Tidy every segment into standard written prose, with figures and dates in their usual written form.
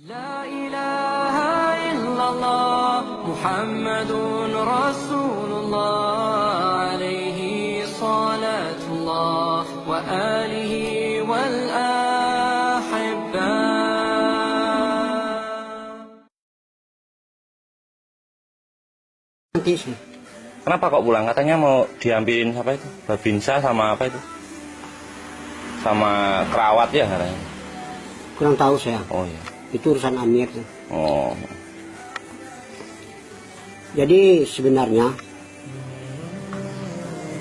لا إله إلا الله محمد رسول الله عليه صلاة الله وآله والأحبة. Kenapa kok pulang? Katanya mau diambilin apa itu? Babinsa sama apa itu? Sama kerawat ya katanya. Kurang tahu saya. Oh iya. Itu urusan Amir. Oh. Jadi sebenarnya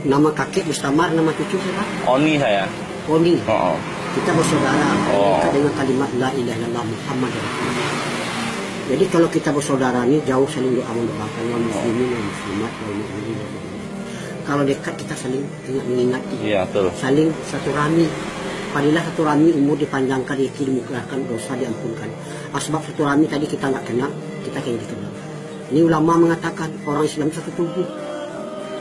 nama kakek Mustamar, nama cucu siapa? Oni saya. Oni. Oh. Kita bersaudara. Oh. Kita dengan kalimat la ilaha illallah Muhammad Rasulullah. Jadi kalau kita bersaudara ini jauh saling doa mendoakan wa muslimin wa muslimat wa mu'minin wa mu'minat. Kalau dekat kita saling mengingati. Iya, betul. Saling satu rami. Padilah satu rami umur dipanjangkan, rezeki dimurahkan, dosa diampunkan. Sebab satu rami tadi kita nggak kenal, kita kayak dikenal. Ini ulama mengatakan orang Islam satu tubuh.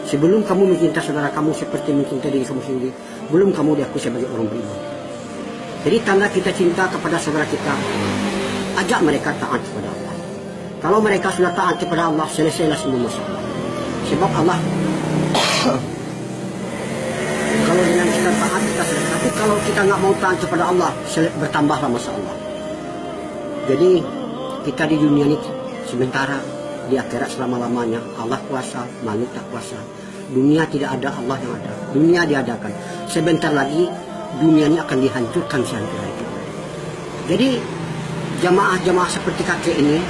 Sebelum kamu mencinta saudara kamu seperti mencinta diri kamu sendiri, belum kamu diakui sebagai orang beriman. Jadi tanda kita cinta kepada saudara kita, ajak mereka taat kepada Allah. Kalau mereka sudah taat kepada Allah, selesailah semua masalah. Sebab Allah kalau dengan kita taat kita selesai. Tapi kalau kita nggak mau taat kepada Allah, bertambahlah masalah. Jadi kita di dunia ini sementara, di akhirat selama-lamanya. Allah kuasa, makhluk tak kuasa. Dunia tidak ada, Allah yang ada. Dunia diadakan. Sebentar lagi dunia ini akan dihancurkan sehancur itu. Jadi jamaah-jamaah seperti kakek ini,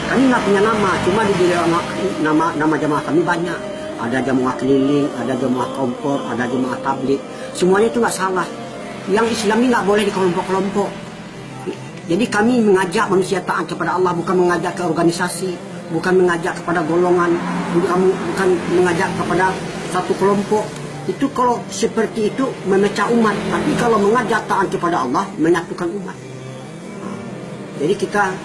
kami nggak punya nama, cuma di nama jamaah kami banyak. Ada jamaah keliling, ada jamaah kompor, ada jamaah tablik. Semuanya itu nggak salah. Yang Islam ini nggak boleh di kelompok-kelompok. Jadi kami mengajak manusia taat kepada Allah, bukan mengajak ke organisasi, bukan mengajak kepada golongan, bukan mengajak kepada satu kelompok. Itu kalau seperti itu memecah umat. Tapi kalau mengajak taat kepada Allah, menyatukan umat. Jadi kita,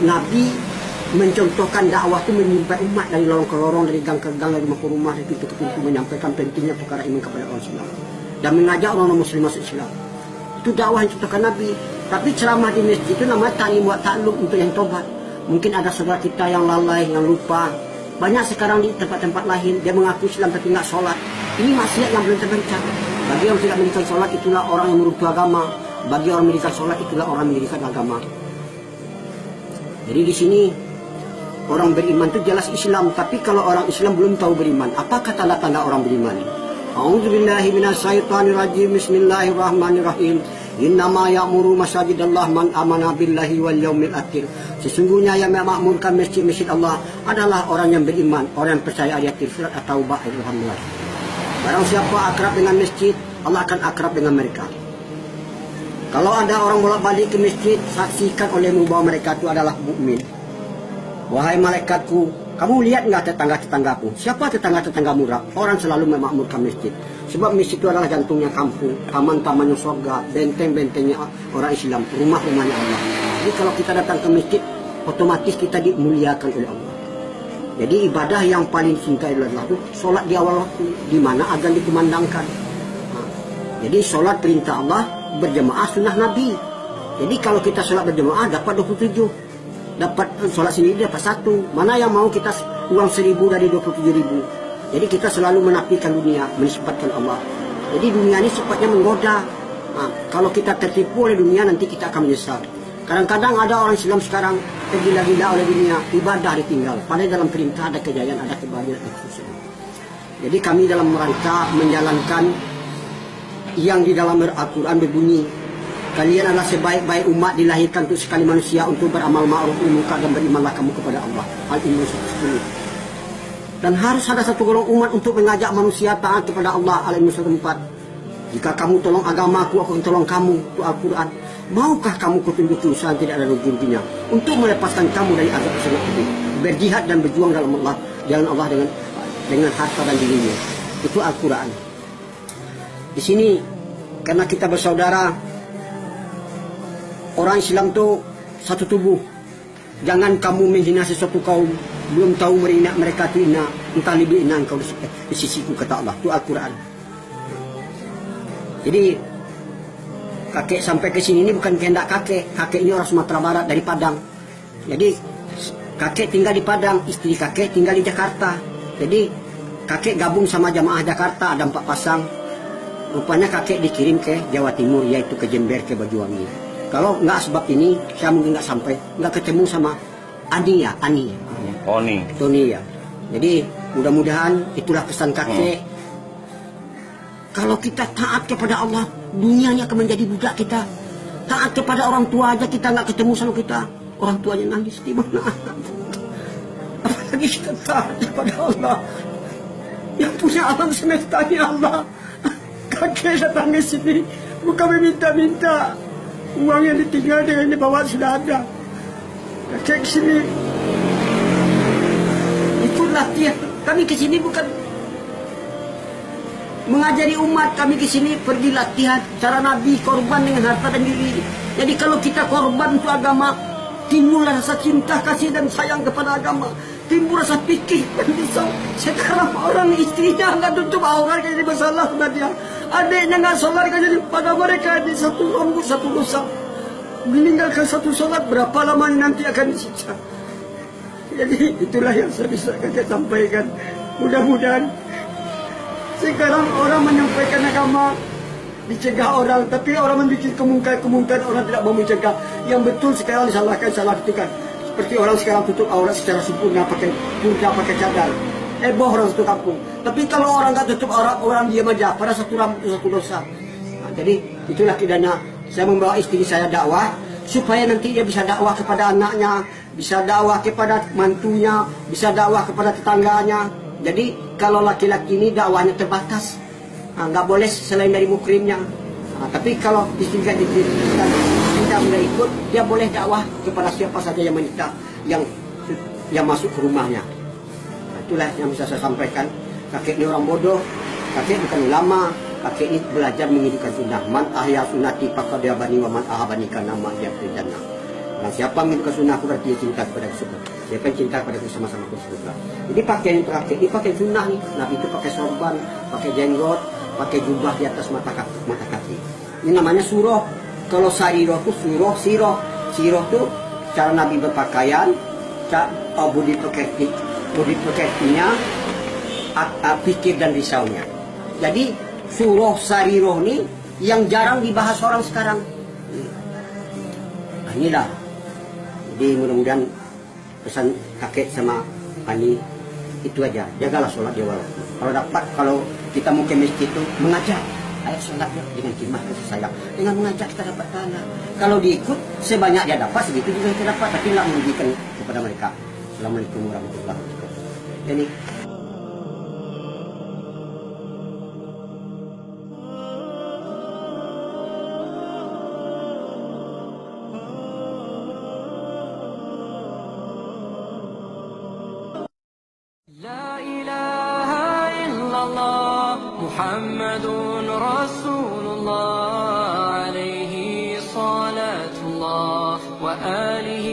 Nabi mencontohkan dakwah itu menyimpan umat dari lorong ke lorong, dari gang ke gang, dari rumah ke rumah, dari pintu ke pintu, menyampaikan pentingnya perkara iman kepada orang Islam dan mengajak orang muslim masuk Islam. Itu dakwah yang contohkan Nabi. Tapi ceramah di masjid itu namanya ta'lim wa ta'allum, untuk yang tobat. Mungkin ada saudara kita yang lalai, yang lupa. Banyak sekarang di tempat-tempat lain dia mengaku Islam tapi nggak sholat. Ini maksiat yang belum terbaca. Bagi yang tidak mendirikan sholat, itulah orang yang meruntuh agama. Bagi orang mendirikan sholat, itulah orang mendirikan agama. Jadi di sini orang beriman itu jelas Islam, tapi kalau orang Islam belum tahu beriman, apakah tanda-tanda orang beriman? A'udzubillahi minasyaitonirrajim. Bismillahirrahmanirrahim. Innama ya'muru masajidallah man amana billahi wal yaumil akhir. Sesungguhnya yang memakmurkan masjid-masjid Allah adalah orang yang beriman, orang yang percaya ayat surat At-Taubah ayat 18. Barang siapa akrab dengan masjid, Allah akan akrab dengan mereka. Kalau ada orang bolak-balik ke masjid, saksikan olehmu bahwa mereka itu adalah mukmin. Wahai malaikatku, kamu lihat nggak tetangga-tetanggaku? Siapa tetangga-tetangga murah? Orang selalu memakmurkan masjid. Sebab masjid itu adalah jantungnya kampung, taman-tamannya surga, benteng-bentengnya orang Islam, rumah-rumahnya Allah. Jadi kalau kita datang ke masjid, otomatis kita dimuliakan oleh Allah. Jadi ibadah yang paling cinta adalah sholat di awal waktu, di mana azan dikumandangkan. Jadi sholat perintah Allah, berjemaah sunnah Nabi. Jadi kalau kita sholat berjemaah dapat 27. Dapat sholat sendiri dapat 1. Mana yang mau kita uang 1.000 dari 27.000. Jadi kita selalu menafikan dunia, menisbatkan Allah. Jadi dunia ini sifatnya menggoda. Kalau kita tertipu oleh dunia, nanti kita akan menyesal. Kadang-kadang ada orang Islam sekarang tergila-gila oleh dunia, ibadah ditinggal. Padahal dalam perintah ada kejayaan, ada kebahagiaan. Jadi kami dalam rangka menjalankan yang di dalam Al-Quran berbunyi, kalian adalah sebaik-baik umat dilahirkan untuk sekali manusia, untuk beramal ma'ruf munkar dan berimanlah kamu kepada Allah. Al-Imran 10. Dan harus ada satu golongan umat untuk mengajak manusia taat kepada Allah. Al-Imran 4. Jika kamu tolong agamaku, aku akan tolong kamu. Itu Al-Quran. Maukah kamu kutunjuk usaha tidak ada ruginya untuk melepaskan kamu dari azab sangat pedih, berjihad dan berjuang dalam Allah, jalan Allah dengan harta dan dirinya. Itu Al-Quran. Di sini karena kita bersaudara, orang Islam itu satu tubuh. Jangan kamu menghina sesuatu kaum, belum tahu mereka itu ina, entah lebih ina engkau di sisiku, kata Allah. Itu Al-Quran. Jadi kakek sampai ke sini ini bukan kehendak kakek. Kakek ini orang Sumatera Barat dari Padang. Jadi kakek tinggal di Padang, istri kakek tinggal di Jakarta. Jadi kakek gabung sama jamaah Jakarta, ada 4 pasang. Rupanya kakek dikirim ke Jawa Timur, yaitu ke Jember, ke Banyuwangi. Kalau nggak sebab ini, saya mungkin nggak sampai, nggak ketemu sama Ani. Tony ya. Jadi mudah-mudahan itulah pesan kakek. Kalau kita taat kepada Allah, dunianya akan menjadi budak kita. Taat kepada orang tua aja kita nggak ketemu sama kita, orang tuanya nangis di mana? Apalagi kita taat kepada Allah, yang punya alam semesta ini Allah. Kakek datang ke sini bukan meminta-minta, uang yang ditinggal dengan dibawa sudah ada. Kakek ke sini itu latihan. Kami ke sini bukan mengajari umat, kami ke sini pergi latihan cara Nabi korban dengan harta dan diri. Jadi kalau kita korban untuk agama, timbul rasa cinta, kasih dan sayang kepada agama, timbul rasa pikir dan risau. Sekarang orang istrinya nggak tutup aurat jadi masalah sama dia, adiknya nggak sholat jadi pada mereka di satu rambut satu dosa. Meninggalkan satu sholat berapa lama nanti akan disiksa. Jadi itulah yang saya bisa kakek sampaikan. Mudah-mudahan sekarang orang menyampaikan agama dicegah orang, tapi orang membuat kemungkinan orang tidak mau mencegah. Yang betul sekarang disalahkan, salah itu kan. Seperti orang sekarang tutup aurat secara sempurna pakai purda, pakai cadar. Heboh orang satu kampung. Tapi kalau orang nggak tutup aurat, orang diam aja. Pada satu rambut satu dosa. Nah, jadi itulah kidana. Saya membawa istri saya dakwah supaya nanti dia bisa dakwah kepada anaknya, bisa dakwah kepada mantunya, bisa dakwah kepada tetangganya. Jadi kalau laki-laki ini dakwahnya terbatas, nggak boleh selain dari mukrimnya. Tapi kalau istri kita tidak boleh ikut, dia boleh dakwah kepada siapa saja yang menikah, yang masuk ke rumahnya. Itulah yang bisa saya sampaikan. Kakek ini orang bodoh, kakek bukan ulama, kakek ini belajar menghidupkan sunnah. Man ahya sunnati faqad abani wa man ahabani kana ma yaqul jannah. Nah, siapa menghidupkan sunnah aku berarti dia cinta kepada surga. Siapa yang cinta kepada sama-sama ke surga. Jadi pakaian itu kakek ini pakai sunnah nih. Nabi itu pakai sorban, pakai jenggot, pakai jubah di atas mata kaki. Ini namanya surah. Kalau sariroh itu surah, siroh. Siroh itu cara Nabi berpakaian, budi pekertinya, pikir dan risaunya. Jadi surah sariroh ini yang jarang dibahas orang sekarang. Nah, inilah. Jadi mudah-mudahan pesan kakek sama Ani itu aja. Jagalah sholat di awal. Kalau kita mau ke masjid itu mengajar. Ayo sholatnya dengan khidmat kasih sayang. Dengan mengajak kita dapat pahala. Kalau diikut sebanyak dia dapat, segitu juga kita dapat. Tapi tidak merugikan kepada mereka. Assalamualaikum warahmatullahi wabarakatuh. Jadi لا إله إلا الله محمد رسول الله عليه صلاة الله وآله